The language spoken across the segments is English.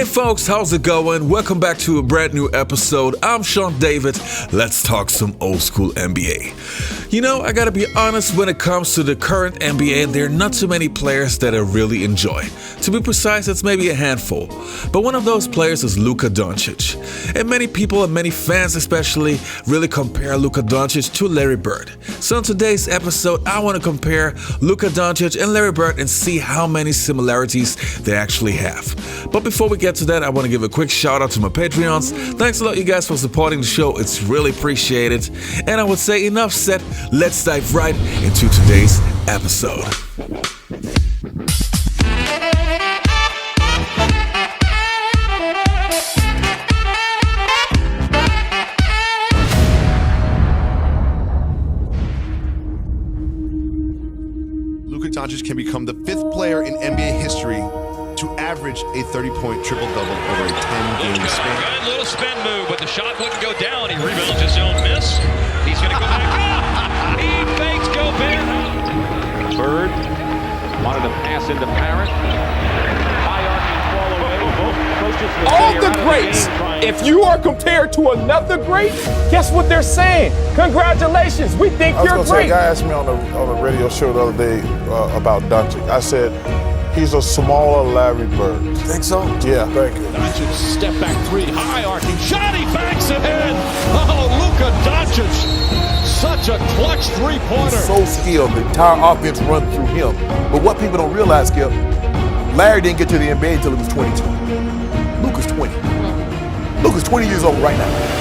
Hey folks, how's it going? Welcome back to a brand new episode. I'm Sean David. Let's talk some old school NBA. You know, I gotta be honest, when it comes to the current NBA, there are not too many players that I really enjoy. To be precise, it's maybe a handful. But one of those players is Luka Doncic. And many people and many fans especially really compare Luka Doncic to Larry Bird. So in today's episode, I want to compare Luka Doncic and Larry Bird and see how many similarities they actually have. But before we get to that, I want to give a quick shout out to my Patreons. Thanks a lot, you guys, for supporting the show. It's really appreciated. And I would say enough said, let's dive right into today's episode. Luka Doncic can become the 5th player in NBA history to average a 30-point triple-double over a 10-game span. Good little spin move, but the shot wouldn't go down. He rebounds his own miss. He's going to go back. He fakes Gobert. Bird wanted to pass into Parrott. High arcing fall away. All the greats, if you are compared to another great, guess what they're saying? Congratulations, we think you're great. A guy asked me on the radio show the other day about Doncic. I said, he's a smaller Larry Bird. Think so? Yeah. Thank you. Doncic step back three, high arcing shot, he backs it in. Oh, Luka Doncic, such a clutch three-pointer. He's so skilled, the entire offense runs through him. But what people don't realize, Skip, Larry didn't get to the NBA until he was 22. Luka's 20. Luka's 20 years old right now.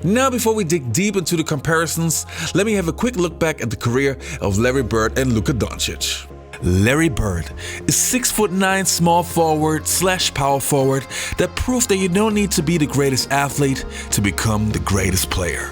Now, before we dig deep into the comparisons, let me have a quick look back at the career of Larry Bird and Luka Doncic. Larry Bird is 6'9" small forward / power forward that proved that you don't need to be the greatest athlete to become the greatest player.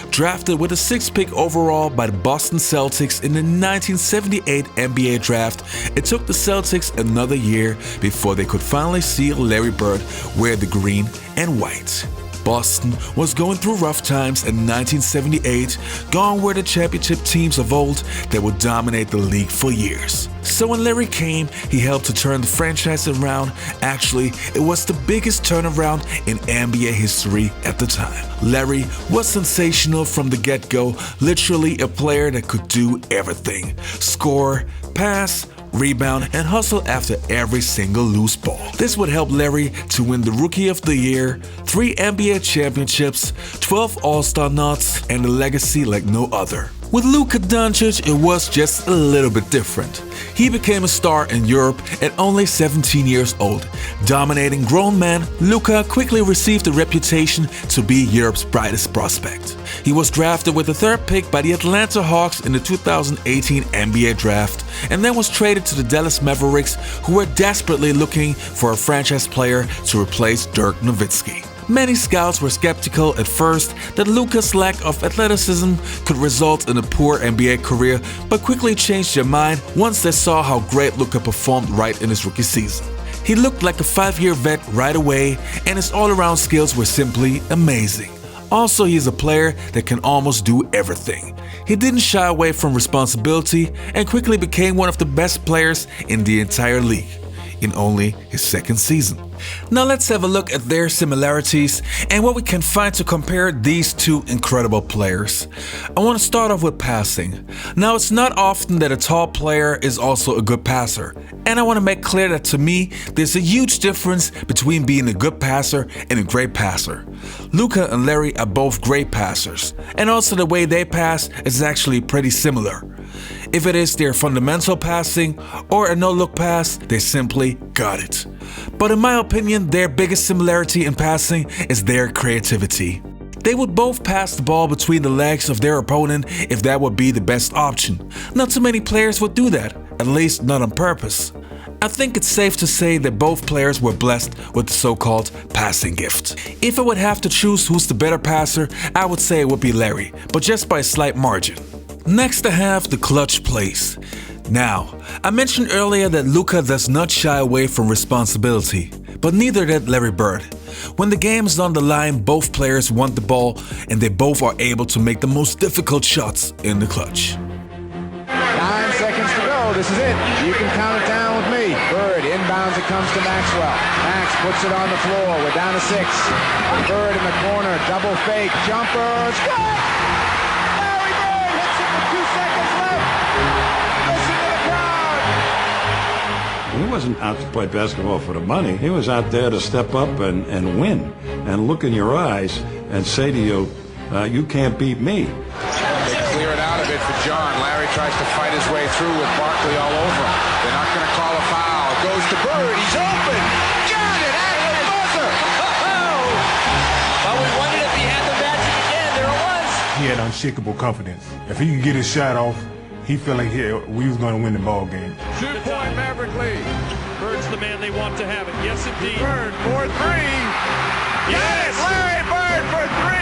Drafted with a 6th pick overall by the Boston Celtics in the 1978 NBA draft, it took the Celtics another year before they could finally see Larry Bird wear the green and white. Boston was going through rough times in 1978, gone were the championship teams of old that would dominate the league for years. So when Larry came, he helped to turn the franchise around. Actually, it was the biggest turnaround in NBA history at the time. Larry was sensational from the get-go, literally a player that could do everything: score, pass, rebound, and hustle after every single loose ball. This would help Larry to win the Rookie of the Year, 3 NBA championships, 12 All-Star nods, and a legacy like no other. With Luka Doncic, it was just a little bit different. He became a star in Europe at only 17 years old. Dominating grown men, Luka quickly received a reputation to be Europe's brightest prospect. He was drafted with the 3rd pick by the Atlanta Hawks in the 2018 NBA draft, and then was traded to the Dallas Mavericks, who were desperately looking for a franchise player to replace Dirk Nowitzki. Many scouts were skeptical at first that Luka's lack of athleticism could result in a poor NBA career, but quickly changed their mind once they saw how great Luka performed right in his rookie season. He looked like a 5-year vet right away, and his all-around skills were simply amazing. Also, he is a player that can almost do everything. He didn't shy away from responsibility and quickly became one of the best players in the entire league in only his 2nd season. Now let's have a look at their similarities and what we can find to compare these two incredible players. I want to start off with passing. Now, it's not often that a tall player is also a good passer, and I want to make clear that to me, there's a huge difference between being a good passer and a great passer. Luka and Larry are both great passers, and also the way they pass is actually pretty similar. If it is their fundamental passing or a no-look pass, they simply got it. But in my opinion, their biggest similarity in passing is their creativity. They would both pass the ball between the legs of their opponent if that would be the best option. Not too many players would do that, at least not on purpose. I think it's safe to say that both players were blessed with the so-called passing gift. If I would have to choose who's the better passer, I would say it would be Larry, but just by a slight margin. Next, I have the clutch plays. Now, I mentioned earlier that Luka does not shy away from responsibility, but neither did Larry Bird. When the game is on the line, both players want the ball, and they both are able to make the most difficult shots in the clutch. 9 seconds to go. This is it. You can count it down with me. Bird in it comes to Maxwell. Max puts it on the floor. We're down to 6. Bird in the corner. Double fake. Jumper. Score! Larry Bird hits it with 2 seconds left. Listen to the crowd. He wasn't out to play basketball for the money. He was out there to step up and win and look in your eyes and say to you, you can't beat me. They clear it out a bit for John. Larry tries to fight his way through with Barkley all over him. They're not going to call a foul. It goes to Bird. He's open. Got it at the buzzer. Well, we wondered if he had the magic again. There it was. He had unshakable confidence. If he could get his shot off, he felt like we was going to win the ball game. 2-point Maverick lead. Bird's the man they want to have it. Yes, indeed. Bird for 3. Yes! Larry Bird for 3.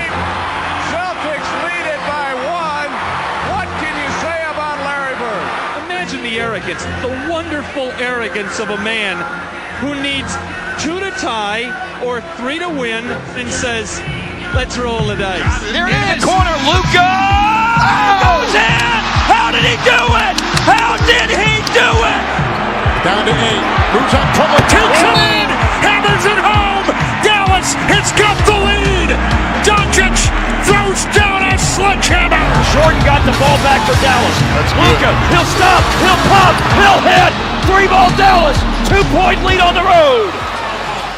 Celtics lead it by 1. What can you say about Larry Bird? Imagine the arrogance, the wonderful arrogance of a man who needs 2 to tie or 3 to win and says, let's roll the dice. There in the corner, Luka! Goes in! How did he do it? How did he do it? Down to 8. Moves up from the takes it in. Hammers it home. Dallas has got the lead. Doncic throws down a sledgehammer. Jordan got the ball back for Dallas. Luka, he'll stop, he'll pop, he'll hit. 3-ball Dallas. 2-point lead on the road.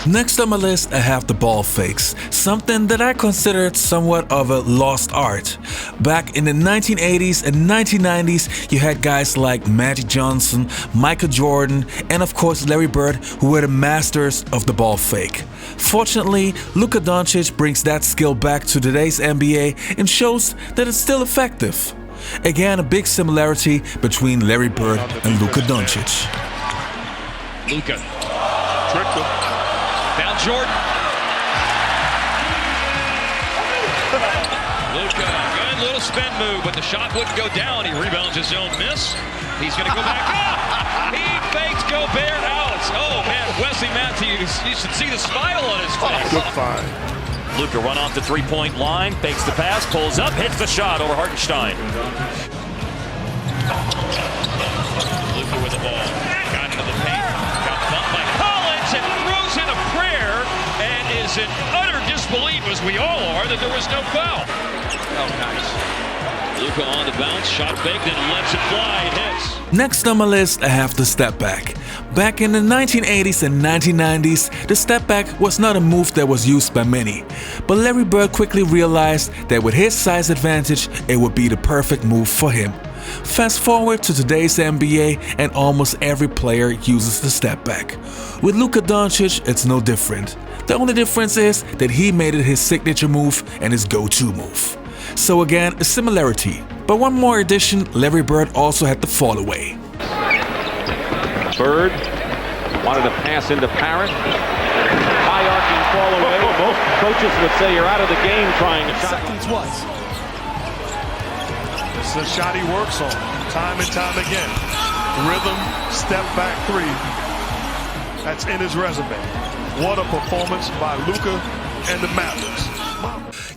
Next on my list, I have the ball fakes, something that I considered somewhat of a lost art. Back in the 1980s and 1990s, you had guys like Magic Johnson, Michael Jordan, and of course Larry Bird, who were the masters of the ball fake. Fortunately, Luka Doncic brings that skill back to today's NBA and shows that it's still effective. Again, a big similarity between Larry Bird and Luka Doncic. Luka. Tricked him. Found Jordan. Luka, good little spin move, but the shot wouldn't go down. He rebounds his own miss. He's going to go back up. He fakes Gobert out. Oh, man, Wesley Matthews, you should see the smile on his face. Good find. Luka run off the 3-point line, fakes the pass, pulls up, hits the shot over Hartenstein. Luka with the ball. Got into the paint. Got bumped by Collins and throws in a prayer and is in utter disbelief, as we all are, that there was no foul. Oh, nice. Luka on the bounce, shot fake, then lets it fly, it hits. Next on my list, I have the step back. Back in the 1980s and 1990s, the step back was not a move that was used by many. But Larry Bird quickly realized that with his size advantage, it would be the perfect move for him. Fast forward to today's NBA and almost every player uses the step back. With Luka Doncic, it's no different. The only difference is that he made it his signature move and his go-to move. So again, a similarity. But one more addition, Larry Bird also had the fall away. Bird wanted to pass into Parrott. High arcing fall away. Most coaches would say you're out of the game trying a shot. Seconds was. It's the shot he works on time and time again. Rhythm, step back 3. That's in his resume. What a performance by Luka and the Mavericks.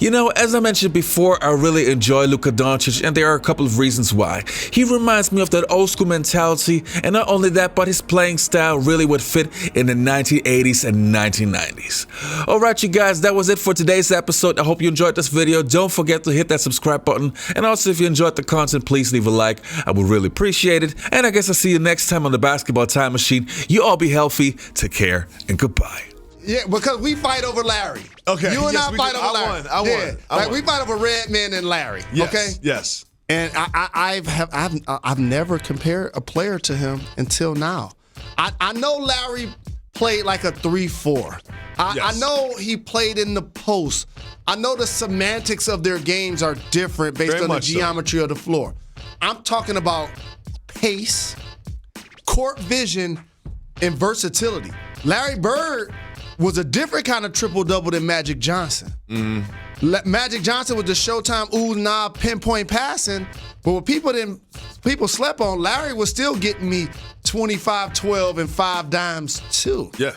You know, as I mentioned before, I really enjoy Luka Doncic, and there are a couple of reasons why. He reminds me of that old school mentality, and not only that, but his playing style really would fit in the 1980s and 1990s. Alright you guys, that was it for today's episode. I hope you enjoyed this video. Don't forget to hit that subscribe button, and also if you enjoyed the content, please leave a like. I would really appreciate it, and I guess I'll see you next time on the Basketball Time Machine. You all be healthy, take care, and goodbye. Yeah, because we fight over Larry. Okay. You and yes, I fight over Larry. I won. Like we fight over Red Men and Larry. Yes, okay. Yes. And I've never compared a player to him until now. I know Larry played like a 3-4. I know he played in the post. I know the semantics of their games are different based on the geometry of the floor. I'm talking about pace, court vision, and versatility. Larry Bird was a different kind of triple-double than Magic Johnson. Magic Johnson was the Showtime, pinpoint passing, but what people slept on, Larry was still getting me 25, 12, and 5 dimes too. Yeah.